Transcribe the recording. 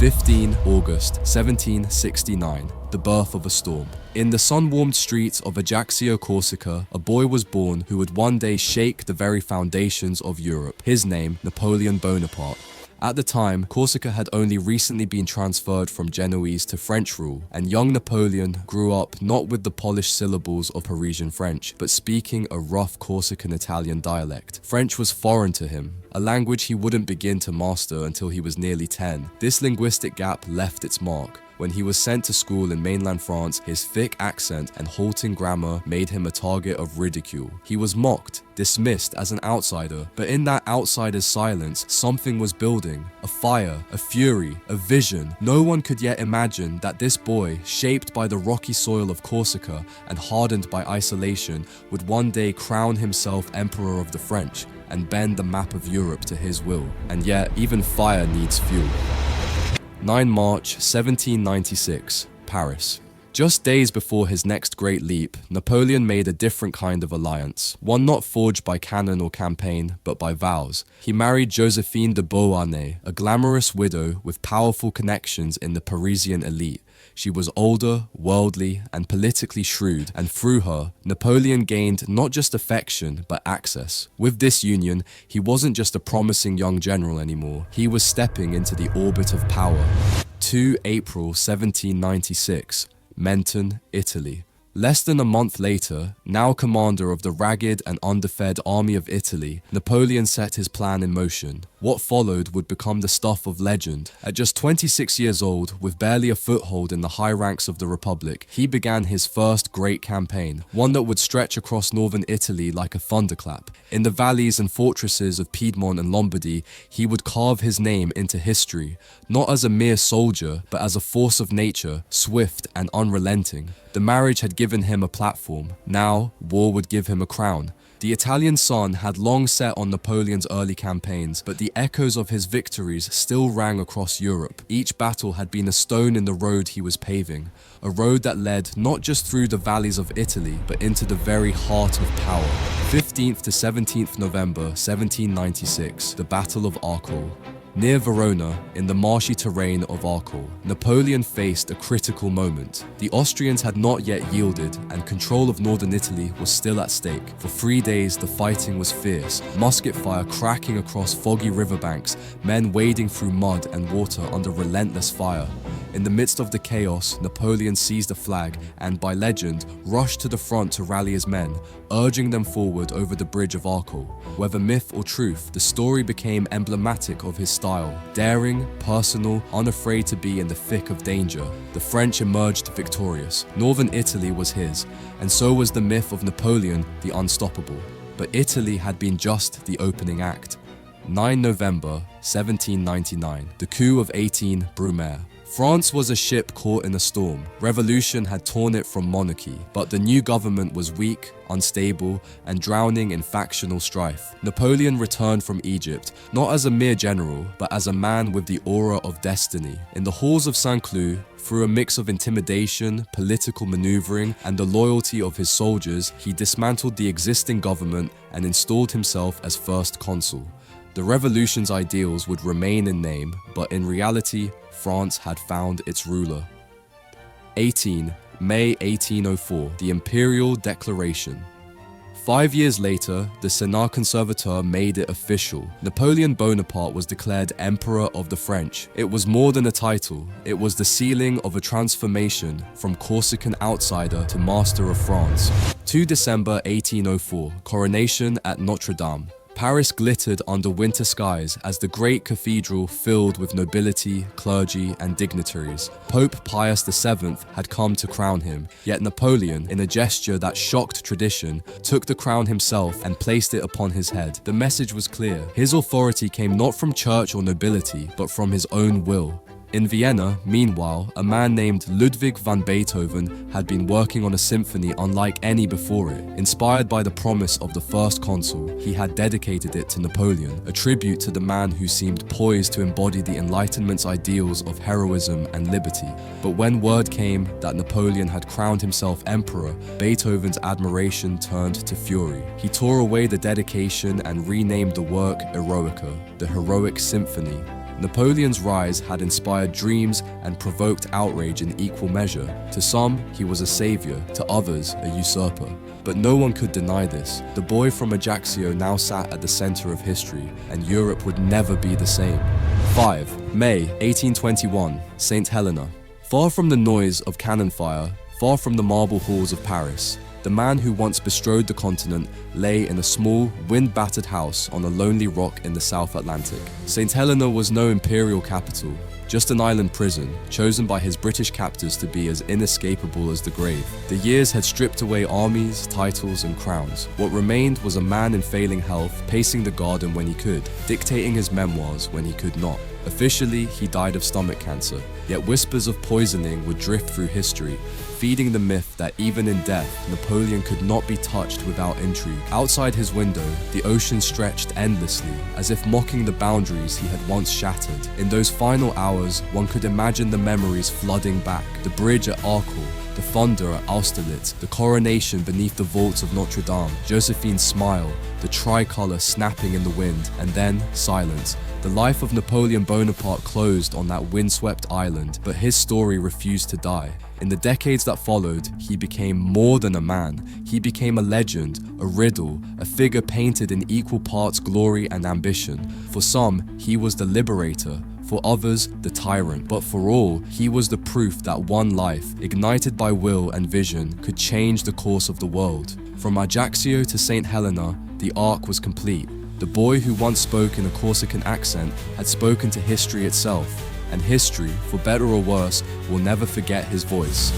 15 August 1769, the birth of a storm. In the sun-warmed streets of Ajaccio, Corsica, a boy was born who would one day shake the very foundations of Europe. His name, Napoleon Bonaparte. At the time, Corsica had only recently been transferred from Genoese to French rule, and young Napoleon grew up not with the polished syllables of Parisian French, but speaking a rough Corsican Italian dialect. French was foreign to him, a language he wouldn't begin to master until he was nearly 10. This linguistic gap left its mark. When he was sent to school in mainland France, his thick accent and halting grammar made him a target of ridicule. He was mocked, dismissed as an outsider, but in that outsider's silence, something was building. A fire, a fury, a vision. No one could yet imagine that this boy, shaped by the rocky soil of Corsica and hardened by isolation, would one day crown himself Emperor of the French and bend the map of Europe to his will. And yet, even fire needs fuel. 9 March 1796, Paris. Just days before his next great leap, Napoleon made a different kind of alliance, one not forged by cannon or campaign, but by vows. He married Josephine de Beauharnais, a glamorous widow with powerful connections in the Parisian elite. She was older, worldly, and politically shrewd, and through her, Napoleon gained not just affection, but access. With this union, he wasn't just a promising young general anymore, he was stepping into the orbit of power. 2 April 1796, Menton, Italy. Less than a month later, now commander of the ragged and underfed army of Italy, Napoleon set his plan in motion. What followed would become the stuff of legend. At just 26 years old, with barely a foothold in the high ranks of the Republic, he began his first great campaign, one that would stretch across northern Italy like a thunderclap. In the valleys and fortresses of Piedmont and Lombardy, he would carve his name into history, not as a mere soldier, but as a force of nature, swift and unrelenting. The marriage had given him a platform. Now, war would give him a crown. The Italian sun had long set on Napoleon's early campaigns, but the echoes of his victories still rang across Europe. Each battle had been a stone in the road he was paving, a road that led not just through the valleys of Italy, but into the very heart of power. 15th to 17th November 1796, the Battle of Arcole. Near Verona, in the marshy terrain of Arcole, Napoleon faced a critical moment. The Austrians had not yet yielded, and control of northern Italy was still at stake. For 3 days, the fighting was fierce, musket fire cracking across foggy riverbanks, men wading through mud and water under relentless fire. In the midst of the chaos, Napoleon seized a flag and, by legend, rushed to the front to rally his men, urging them forward over the bridge of Arcole. Whether myth or truth, the story became emblematic of his style. Daring, personal, unafraid to be in the thick of danger, the French emerged victorious. Northern Italy was his, and so was the myth of Napoleon the Unstoppable. But Italy had been just the opening act. 9 November 1799, the coup of 18 Brumaire. France was a ship caught in a storm. Revolution had torn it from monarchy, but the new government was weak, unstable, and drowning in factional strife. Napoleon returned from Egypt, not as a mere general, but as a man with the aura of destiny. In the halls of Saint-Cloud, through a mix of intimidation, political maneuvering, and the loyalty of his soldiers, he dismantled the existing government and installed himself as first consul. The revolution's ideals would remain in name, but in reality, France had found its ruler. 18 May 1804, the Imperial Declaration. 5 years later, the Sénat Conservateur made it official. Napoleon Bonaparte was declared Emperor of the French. It was more than a title. It was the sealing of a transformation from Corsican outsider to master of France. 2 December 1804, coronation at Notre Dame. Paris glittered under winter skies as the great cathedral filled with nobility, clergy, and dignitaries. Pope Pius VII had come to crown him, yet Napoleon, in a gesture that shocked tradition, took the crown himself and placed it upon his head. The message was clear. His authority came not from church or nobility, but from his own will. In Vienna, meanwhile, a man named Ludwig van Beethoven had been working on a symphony unlike any before it. Inspired by the promise of the first consul, he had dedicated it to Napoleon, a tribute to the man who seemed poised to embody the Enlightenment's ideals of heroism and liberty. But when word came that Napoleon had crowned himself emperor, Beethoven's admiration turned to fury. He tore away the dedication and renamed the work Eroica, the heroic symphony. Napoleon's rise had inspired dreams and provoked outrage in equal measure. To some, he was a savior, to others, a usurper. But no one could deny this. The boy from Ajaccio now sat at the center of history, and Europe would never be the same. 5. May 1821, St. Helena. Far from the noise of cannon fire, far from the marble halls of Paris, the man who once bestrode the continent lay in a small, wind-battered house on a lonely rock in the South Atlantic. St. Helena was no imperial capital, just an island prison, chosen by his British captors to be as inescapable as the grave. The years had stripped away armies, titles, and crowns. What remained was a man in failing health, pacing the garden when he could, dictating his memoirs when he could not. Officially, he died of stomach cancer, yet whispers of poisoning would drift through history, feeding the myth that even in death, Napoleon could not be touched without intrigue. Outside his window, the ocean stretched endlessly, as if mocking the boundaries he had once shattered. In those final hours, one could imagine the memories flooding back. The bridge at Arcole, the thunder at Austerlitz, the coronation beneath the vaults of Notre Dame, Josephine's smile, the tricolour snapping in the wind, and then silence. The life of Napoleon Bonaparte closed on that windswept island, but his story refused to die. In the decades that followed, he became more than a man. He became a legend, a riddle, a figure painted in equal parts glory and ambition. For some, he was the liberator. For others, the tyrant. But for all, he was the proof that one life, ignited by will and vision, could change the course of the world. From Ajaccio to St. Helena, the arc was complete. The boy who once spoke in a Corsican accent had spoken to history itself, and history, for better or worse, will never forget his voice.